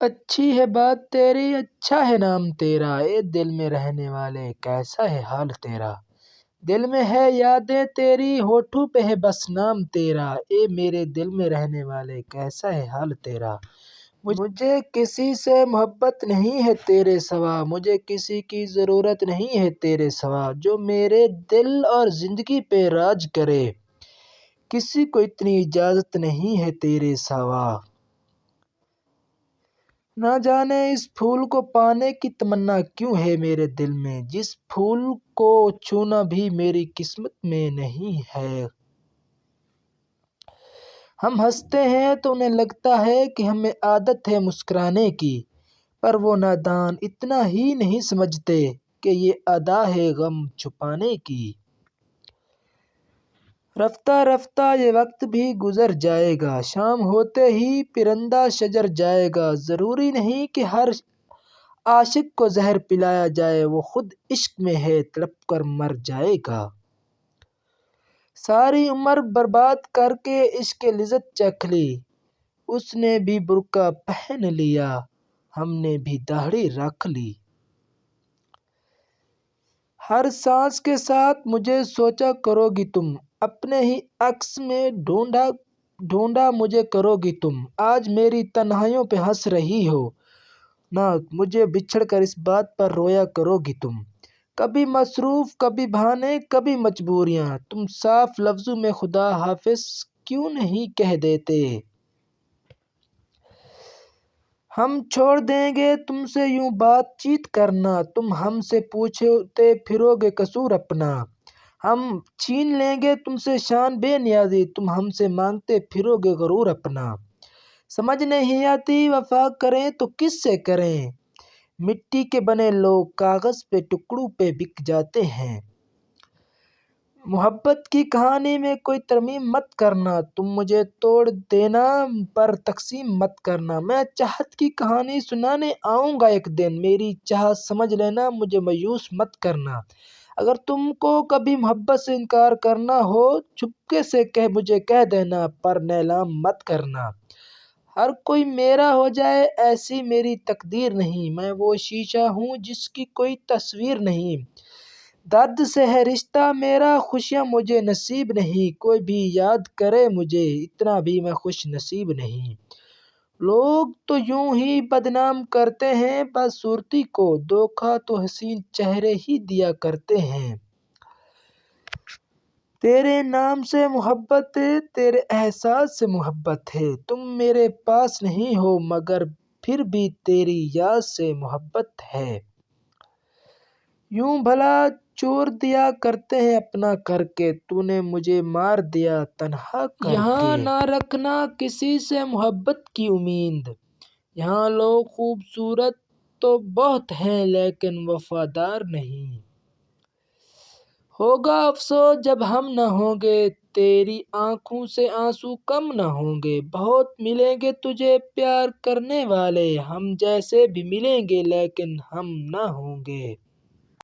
اچھی ہے بات تیری، اچھا ہے نام تیرا، اے دل میں رہنے والے کیسا ہے حال تیرا؟ دل میں ہے یادیں تیری، ہونٹوں پہ ہے بس نام تیرا، اے میرے دل میں رہنے والے کیسا ہے حال تیرا؟ مجھے کسی سے محبت نہیں ہے تیرے سوا، مجھے کسی کی ضرورت نہیں ہے تیرے سوا، جو میرے دل اور زندگی پہ راج کرے، کسی کو اتنی اجازت نہیں ہے تیرے سوا۔ نہ جانے اس پھول کو پانے کی تمنا کیوں ہے میرے دل میں، جس پھول کو چھونا بھی میری قسمت میں نہیں ہے۔ ہم ہنستے ہیں تو انہیں لگتا ہے کہ ہمیں عادت ہے مسکرانے کی، پر وہ نادان اتنا ہی نہیں سمجھتے کہ یہ ادا ہے غم چھپانے کی۔ رفتہ رفتہ یہ وقت بھی گزر جائے گا، شام ہوتے ہی پرندہ شجر جائے گا، ضروری نہیں کہ ہر عاشق کو زہر پلایا جائے، وہ خود عشق میں ہے تڑپ کر مر جائے گا۔ ساری عمر برباد کر کے عشق کی لذت چکھ لی، اس نے بھی برقع پہن لیا، ہم نے بھی داڑھی رکھ لی۔ ہر سانس کے ساتھ مجھے سوچا کرو گی تم، اپنے ہی عکس میں ڈھونڈا مجھے کرو گی تم، آج میری تنہائیوں پہ ہنس رہی ہو نہ، مجھے بچھڑ کر اس بات پر رویا کرو گی تم۔ کبھی مصروف، کبھی بہانے، کبھی مجبوریاں، تم صاف لفظوں میں خدا حافظ کیوں نہیں کہہ دیتے؟ ہم چھوڑ دیں گے تم سے یوں بات چیت کرنا، تم ہم سے پوچھتے پھرو گے قصور اپنا، ہم چھین لیں گے تم سے شان بے نیازی، تم ہم سے مانگتے پھرو گے غرور اپنا۔ سمجھ نہیں آتی وفا کریں تو کس سے کریں، مٹی کے بنے لوگ کاغذ پہ ٹکڑوں پہ بک جاتے ہیں۔ محبت کی کہانی میں کوئی ترمیم مت کرنا، تم مجھے توڑ دینا پر تقسیم مت کرنا، میں چاہت کی کہانی سنانے آؤں گا ایک دن، میری چاہت سمجھ لینا مجھے مایوس مت کرنا۔ اگر تم کو کبھی محبت سے انکار کرنا ہو، چپکے سے مجھے کہہ دینا، پر نیلام مت کرنا۔ ہر کوئی میرا ہو جائے ایسی میری تقدیر نہیں، میں وہ شیشہ ہوں جس کی کوئی تصویر نہیں، درد سے ہے رشتہ میرا، خوشیاں مجھے نصیب نہیں، کوئی بھی یاد کرے مجھے اتنا بھی میں خوش نصیب نہیں۔ لوگ تو یوں ہی بدنام کرتے ہیں بدصورتی کو، دھوکہ تو حسین چہرے ہی دیا کرتے ہیں۔ تیرے نام سے محبت ہے، تیرے احساس سے محبت ہے، تم میرے پاس نہیں ہو مگر پھر بھی تیری یاد سے محبت ہے۔ یوں بھلا چور دیا کرتے ہیں اپنا کر کے، تو نے مجھے مار دیا تنہا کر کے۔ یہاں نہ رکھنا کسی سے محبت کی امید، یہاں لوگ خوبصورت تو بہت ہیں لیکن وفادار نہیں۔ ہوگا افسوس جب ہم نہ ہوں گے، تیری آنکھوں سے آنسو کم نہ ہوں گے، بہت ملیں گے تجھے پیار کرنے والے، ہم جیسے بھی ملیں گے لیکن ہم نہ ہوں گے۔